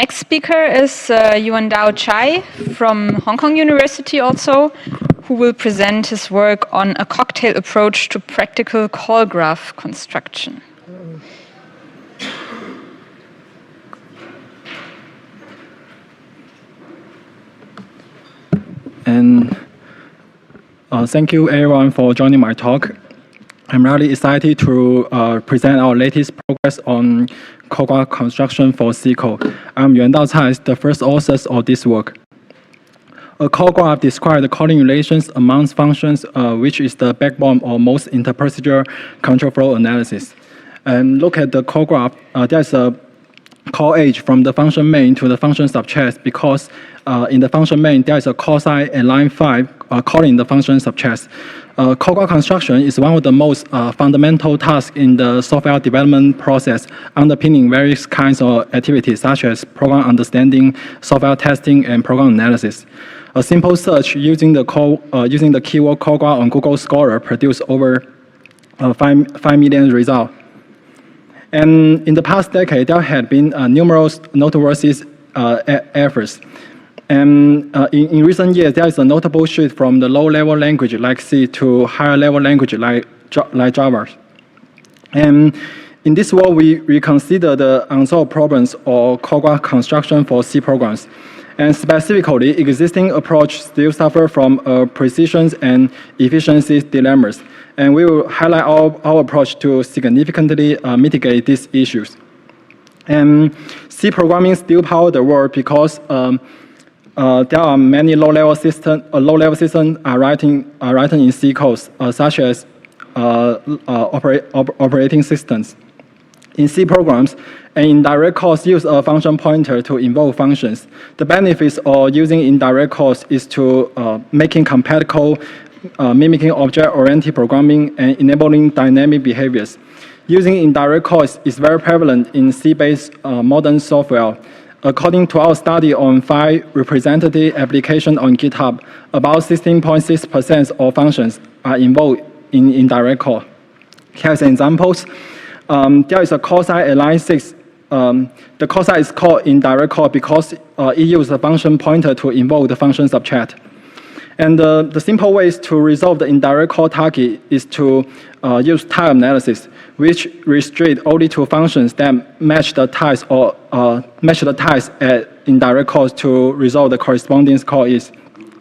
Next speaker is Yuandao Chai from Hong Kong University also, who will present his work on a cocktail approach to practical call graph construction. And thank you everyone for joining my talk. I'm really excited to present our latest progress on call graph construction for C code. I'm Yuandao Chai, the first author of this work. A call graph describes the calling relations among functions, which is the backbone of most interprocedural control flow analysis. And look at the call graph. There's a call age from the function main to the function subchest because in the function main, there is a call side at line 5 calling the function subchest. Call graph construction is one of the most fundamental tasks in the software development process, underpinning various kinds of activities such as program understanding, software testing, and program analysis. A simple search using the keyword call graph on Google Scholar produced over 5 million results. And in the past decade, there had been numerous noteworthy efforts. And in recent years, there is a notable shift from the low-level language like C to higher-level language like Java. And in this world, we consider the unsolved problems of call graph construction for C programs. And specifically, existing approach still suffer from precision and efficiency dilemmas. And we will highlight our approach to significantly mitigate these issues. And C programming still powers the world because there are many low-level systems are writing in C codes, such as operating systems. In C programs, an indirect calls use a function pointer to invoke functions. The benefits of using indirect calls is to making compatible, mimicking object-oriented programming, and enabling dynamic behaviors. Using indirect calls is very prevalent in C-based modern software. According to our study on 5 representative applications on GitHub, about 16.6% of functions are involved in indirect call. Here's examples. There is a call side at line 6. The call side is called indirect call because it uses a function pointer to invoke the function subchat. And the simple ways to resolve the indirect call target is to use type analysis, which restrict only to functions that match the types or match the types at indirect calls to resolve the corresponding call is.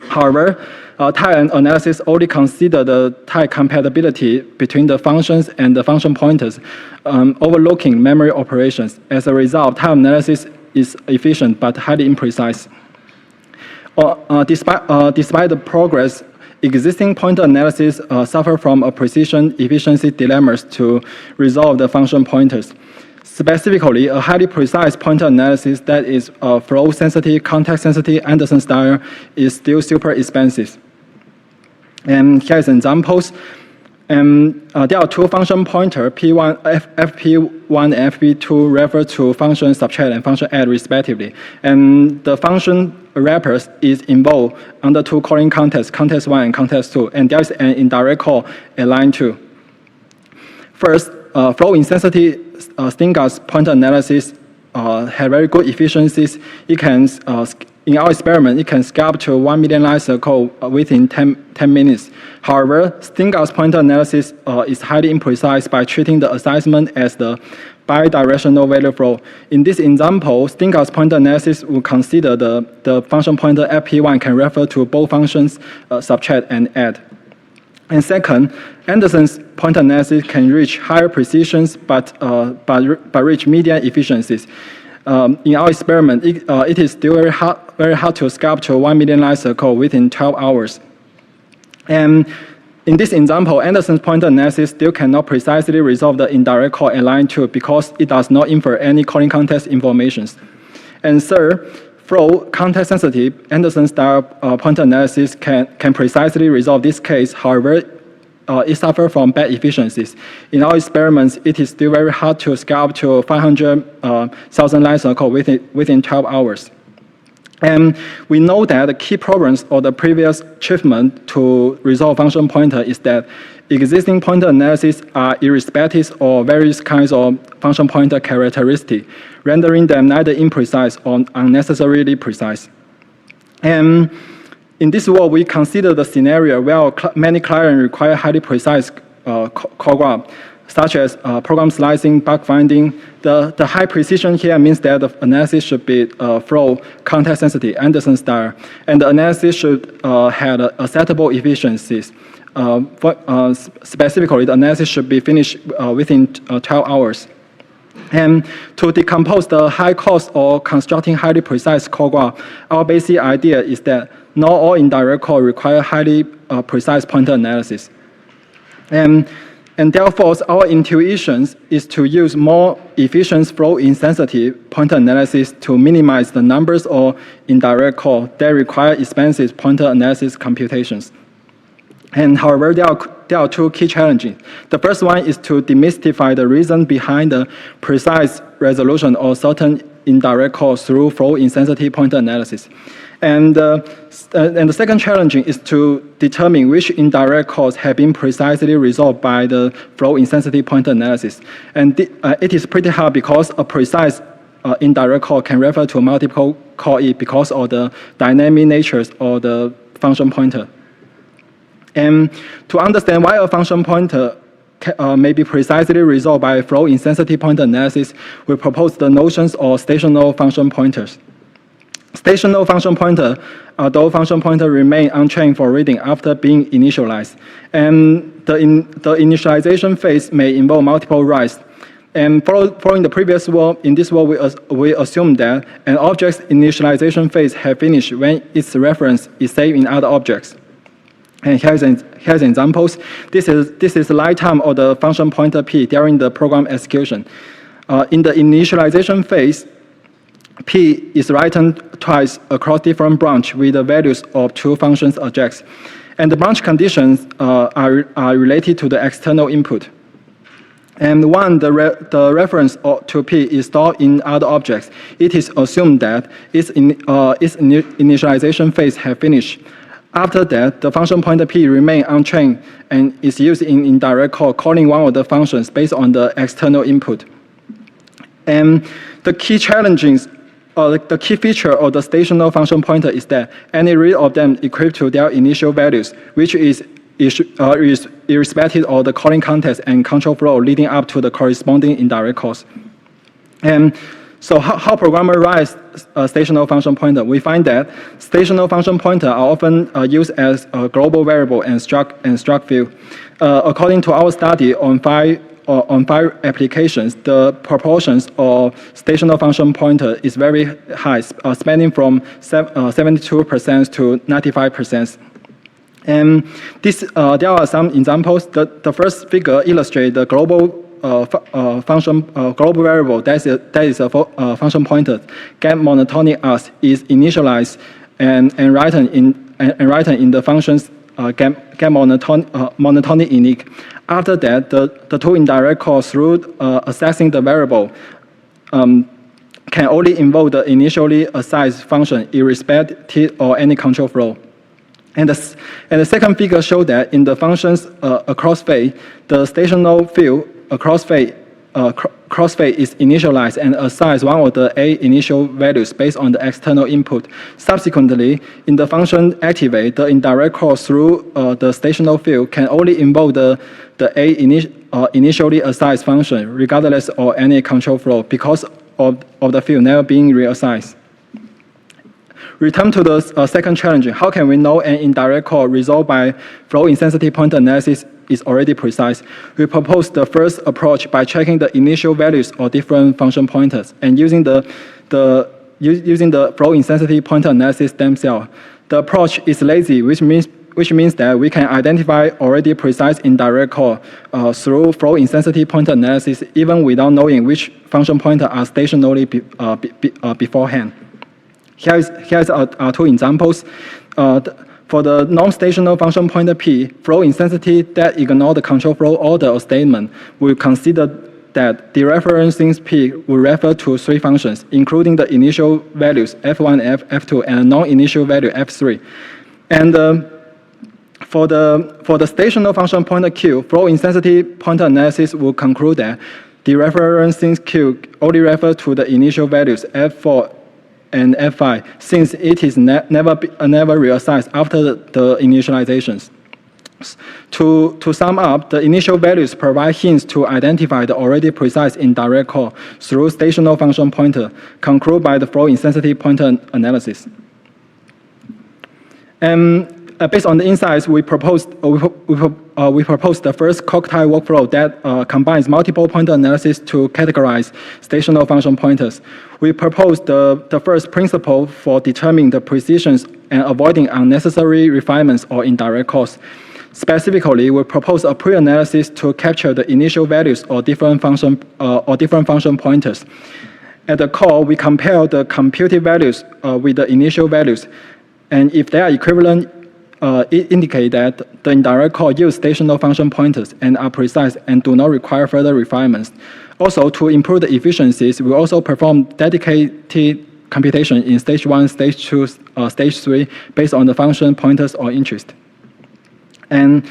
However, type analysis only consider the type compatibility between the functions and the function pointers, overlooking memory operations. As a result, type analysis is efficient but highly imprecise. Despite the progress, existing pointer analysis suffer from a precision efficiency dilemmas to resolve the function pointers. Specifically, a highly precise pointer analysis that is flow sensitive, context sensitive, Anderson style is still super expensive. And here's examples. There are 2 function pointer, P1, FP1 and FP2 refer to function subchat and function add respectively. And the function wrappers is involved under 2 calling contexts, context 1 and context 2. And there's an indirect call at line 2. First, flow insensitive Stingas pointer analysis have very good efficiencies. It can, in our experiment, it can scale up to 1 million lines of code within 10 minutes. However, Stingas pointer analysis is highly imprecise by treating the assignment as the bidirectional value flow. In this example, Stingas pointer analysis will consider the function pointer FP1 can refer to both functions subchat and add. And second, Anderson's pointer analysis can reach higher precisions but reach median efficiencies. In our experiment, it is still very hard to scale up to 1 million lines of code within 12 hours. And in this example, Anderson's pointer analysis still cannot precisely resolve the indirect call at line 2 because it does not infer any calling context information. And third, flow context sensitive Anderson style pointer analysis can precisely resolve this case. However, it suffers from bad efficiencies. In our experiments, it is still very hard to scale up to 500,000 lines of code within 12 hours. And we know that the key problems of the previous achievement to resolve function pointer is that existing pointer analyses are irrespective of various kinds of function pointer characteristics, rendering them neither imprecise or unnecessarily precise. And in this world, we consider the scenario where many clients require highly precise call graph, such as program slicing, bug finding. The high precision here means that the analysis should be flow, context sensitive, Anderson style, and the analysis should have acceptable efficiencies. Specifically, the analysis should be finished within 12 hours. And to decompose the high cost of constructing highly precise call graph, our basic idea is that not all indirect call require highly precise pointer analysis. And therefore, our intuition is to use more efficient flow-insensitive pointer analysis to minimize the numbers of indirect calls that require expensive pointer analysis computations. And however, there are two key challenges. The first one is to demystify the reason behind the precise resolution of certain indirect calls through flow-insensitive pointer analysis. And the second challenge is to determine which indirect calls have been precisely resolved by the flow-insensitive pointer analysis. And it is pretty hard because a precise indirect call can refer to multiple calls because of the dynamic natures of the function pointer. And to understand why a function pointer may be precisely resolved by flow-insensitive pointer analysis, we propose the notions of stational function pointers. Stational function pointer, although function pointer remain unchanged for reading after being initialized, and the initialization phase may involve multiple writes. And following the previous world, in this world we assume that an object's initialization phase has finished when its reference is saved in other objects. And here's examples. This is the lifetime of the function pointer p during the program execution. In the initialization phase, p is written twice across different branches with the values of two functions objects. And the branch conditions are related to the external input. And when the reference to p is stored in other objects, it is assumed that its initialization phase has finished. After that, the function pointer p remains unchanged and is used in indirect call, calling one of the functions based on the external input. And the key challenges, the key feature of the stational function pointer is that any read of them equate to their initial values, which is irrespective of the calling context and control flow leading up to the corresponding indirect calls. And so how programmers write a stational function pointer? We find that stational function pointers are often used as a global variable and struct field. According to our study on five applications, the proportions of stational function pointer is very high, spanning from 72% to 95%. And there are some examples. The first figure illustrates the global global variable that is a function pointer get monotonic as is initialized and written in the functions get monotonic unique. After that, the two indirect calls through accessing the variable can only invoke the initially assigned function irrespective of any control flow. And the second figure shows that in the functions across phase, the stational field crossfade is initialized and assigns one of the A initial values based on the external input. Subsequently, in the function activate, the indirect call through the stational field can only invoke the A initially assigned function regardless of any control flow because of the field never being reassigned. Return to the second challenge. How can we know an indirect call resolved by flow-insensitive pointer analysis is already precise? We propose the first approach by checking the initial values of different function pointers and using the flow-insensitive pointer analysis themselves. The approach is lazy, which means that we can identify already precise indirect call through flow-insensitive pointer analysis even without knowing which function pointer are stationary beforehand. Here's two examples. For the non-stational function pointer p, flow-insensitive that ignore the control flow order of statement, we consider that dereferencing p will refer to three functions, including the initial values f1, f2, and non-initial value f3. And For the stational function pointer Q, flow intensity pointer analysis will conclude that the referencing Q only refers to the initial values F4 and F5, since it is never reassessed after the initializations. To sum up, the initial values provide hints to identify the already precise indirect call through stational function pointer, conclude by the flow intensity pointer analysis. Based on the insights, we proposed the first cocktail workflow that combines multiple pointer analysis to categorize stational function pointers. We proposed the first principle for determining the precisions and avoiding unnecessary refinements or indirect calls. Specifically, we propose a pre-analysis to capture the initial values or different function pointers. At the call, we compare the computed values with the initial values, and if they are equivalent, it indicates that the indirect call use stational function pointers and are precise and do not require further refinements. Also, to improve the efficiencies, we also perform dedicated computation in stage 1, stage 2, stage 3 based on the function pointers or interest. And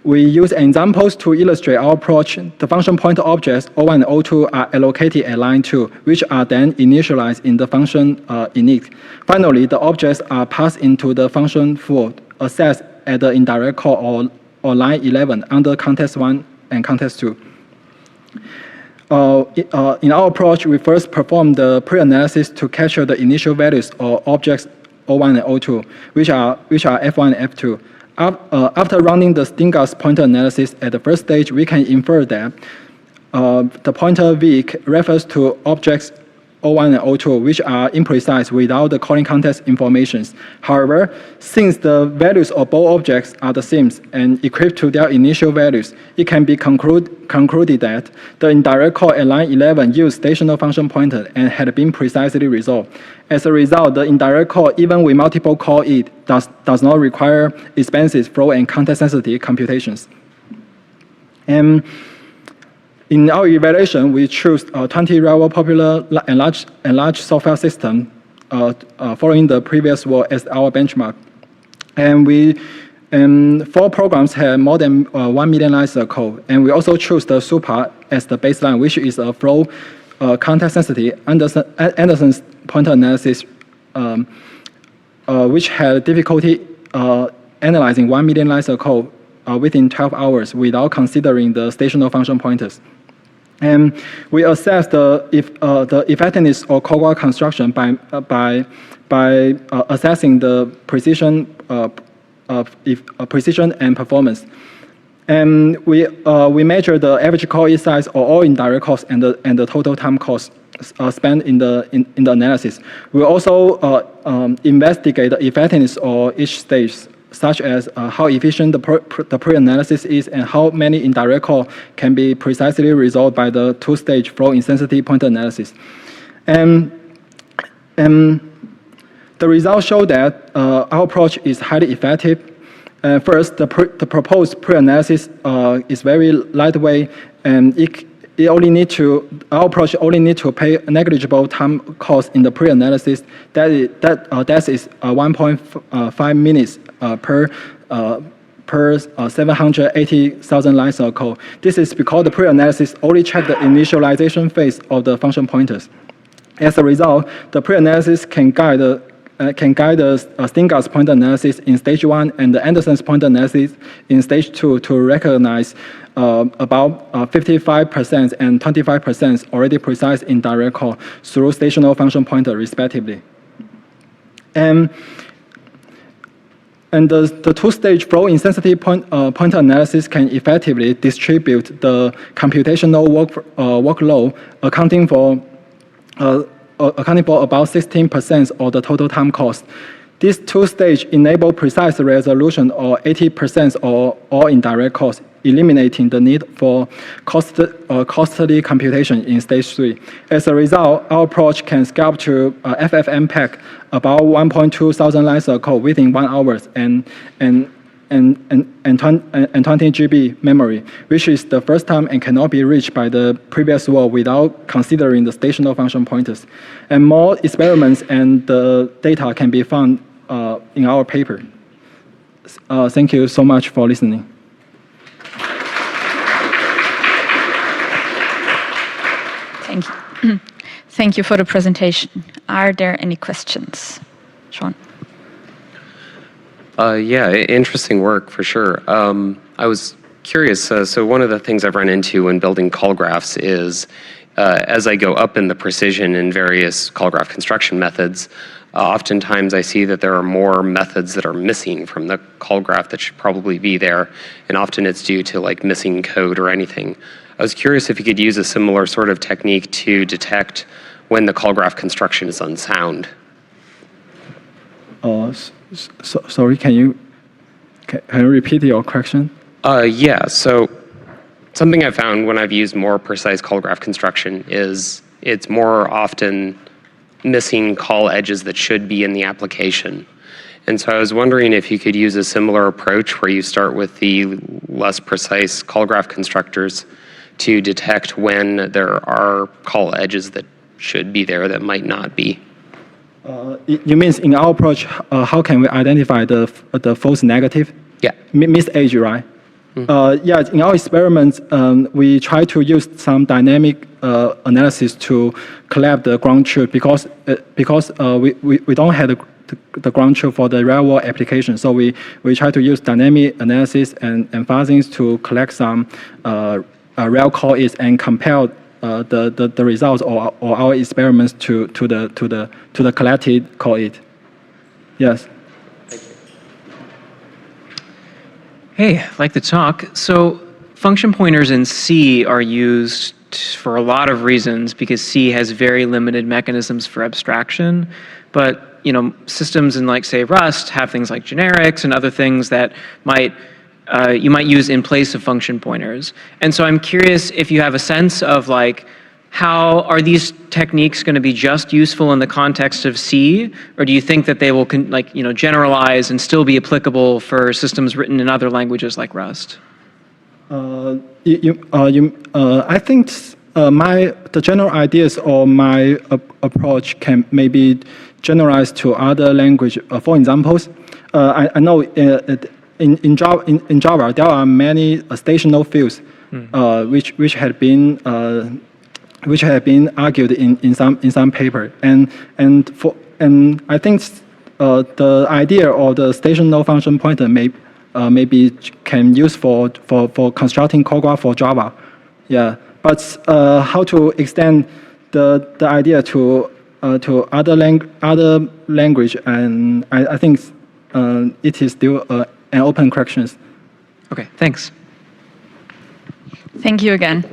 we use examples to illustrate our approach. The function pointer objects O1 and O2 are allocated at line 2, which are then initialized in the function init. Finally, the objects are passed into the function for assessed at the indirect call or line 11 under context 1 and context 2. In our approach, we first perform the pre-analysis to capture the initial values or objects O1 and O2, which are F1 and F2. After running the Stingas pointer analysis at the first stage, we can infer that the pointer V refers to objects O1 and O2, which are imprecise without the calling context informations. However, since the values of both objects are the same and equipped to their initial values, it can be concluded that the indirect call at line 11 used stational function pointer and had been precisely resolved. As a result, the indirect call, even with multiple call it, does not require expensive flow and context-sensitive computations. And in our evaluation, we choose 20 rival popular and large software systems following the previous work as our benchmark. And 4 programs have more than 1 million lines of code. And we also choose the SUPA as the baseline, which is a flow context-sensitive Anderson's pointer analysis, which had difficulty analyzing 1 million lines of code within 12 hours without considering the stational function pointers. And we assess the effectiveness of code construction by assessing the precision and performance. And we measure the average call it size of all indirect costs and the total time cost spent in the analysis. We also investigate the effectiveness of each stage, such as how efficient the pre-analysis is and how many indirect calls can be precisely resolved by the 2-stage flow intensity pointer analysis. And the results show that our approach is highly effective. First, the proposed pre-analysis is very lightweight, and our approach only need to pay negligible time cost in the pre-analysis. That is 1.5 minutes per 780,000 lines of code. This is because the pre-analysis only checks the initialization phase of the function pointers. As a result, the pre-analysis can guide the Stingas pointer analysis in stage 1 and the Anderson's pointer analysis in stage 2 to recognize about 55% and 25% already precise indirect call through stational function pointer respectively. And the 2-stage flow intensity pointer analysis can effectively distribute the computational workload, accounting for about 16% of the total time cost. This 2-stage enable precise resolution of 80% of all indirect costs, eliminating the need for costly computation in stage 3. As a result, our approach can scale to FFmpeg, about 1.2 thousand lines of code within 1 hour and 20 GB memory, which is the first time and cannot be reached by the previous work without considering the stational function pointers. And more experiments and the data can be found in our paper. thank you so much for listening. Thank you. Thank you for the presentation. Are there any questions? Sean? Yeah, interesting work for sure. I was curious. So one of the things I've run into when building call graphs is as I go up in the precision in various call graph construction methods, oftentimes I see that there are more methods that are missing from the call graph that should probably be there, and often it's due to like missing code or anything. I was curious if you could use a similar sort of technique to detect when the call graph construction is unsound. Sorry, can you repeat your question? Yeah, so something I've found when I've used more precise call graph construction is it's more often missing call edges that should be in the application. And so I was wondering if you could use a similar approach where you start with the less precise call graph constructors to detect when there are call edges that should be there that might not be. You mean in our approach, how can we identify the false negative? Yeah. Missed edge, right? Yeah, in our experiments, we try to use some dynamic analysis to collect the ground truth because we don't have the ground truth for the real world application. So we try to use dynamic analysis and fuzzings to collect some real call is and compare the results or our experiments to the collected call it. Yes. Hey, I'd like to talk. So function pointers in C are used for a lot of reasons because C has very limited mechanisms for abstraction. But systems in like say Rust have things like generics and other things that you might use in place of function pointers. And so I'm curious if you have a sense of like, how are these techniques going to be just useful in the context of C, or do you think that they will generalize and still be applicable for systems written in other languages like Rust? I think the general ideas or my approach can maybe generalize to other language. For examples, I know in Java there are many stational fields which have been argued in some paper, and I think the idea of the stational function pointer maybe can use for constructing call graph for Java, yeah. But how to extend the idea to other language, and I think it is still an open question. Okay, thanks. Thank you again.